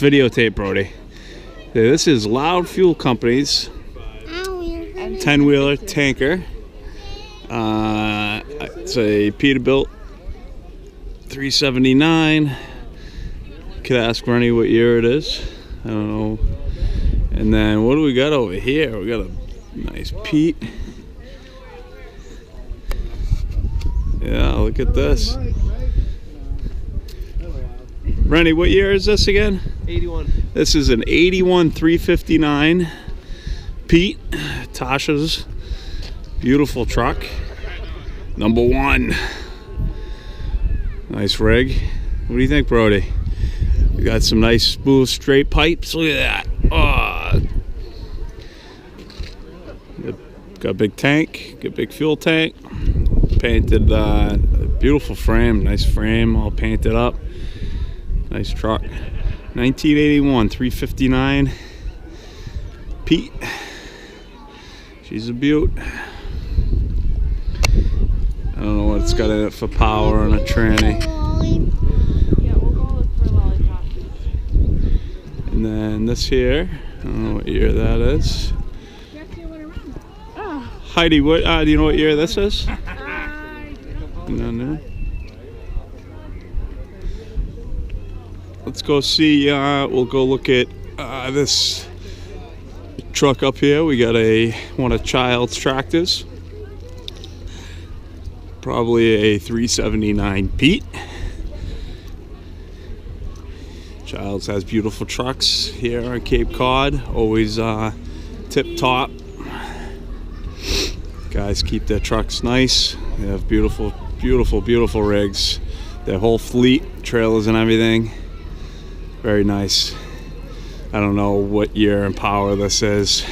videotape, Brody. Okay, this is Loud Fuel Company's 10-wheeler tanker. It's a Peterbilt 379. Could ask Rennie what year it is. I don't know. And then what do we got over here? We got a nice Pete. Yeah, look at this. Rennie, what year is this again? 81. This is an 81 359 Pete, Tasha's beautiful truck. Number 1. Nice rig. What do you think, Brody? We got some nice smooth straight pipes. Look at that. Oh. Got a big tank, got a big fuel tank. Painted, beautiful frame, nice frame, all painted up. Nice truck. 1981 359 Pete. She's a beaut. I don't know what it's got in it for power and a tranny. Yeah, we'll go look for lollipop. And then this here, I don't know what year that is. Heidi, what do you know what year this is? No. Let's go see, we'll go look at this truck up here. We got one of Child's tractors. Probably a 379 Pete. Child's has beautiful trucks here on Cape Cod. Always tip top. Guys keep their trucks nice. They have beautiful rigs. Their whole fleet, trailers and everything. Very nice. I don't know what year and power this is.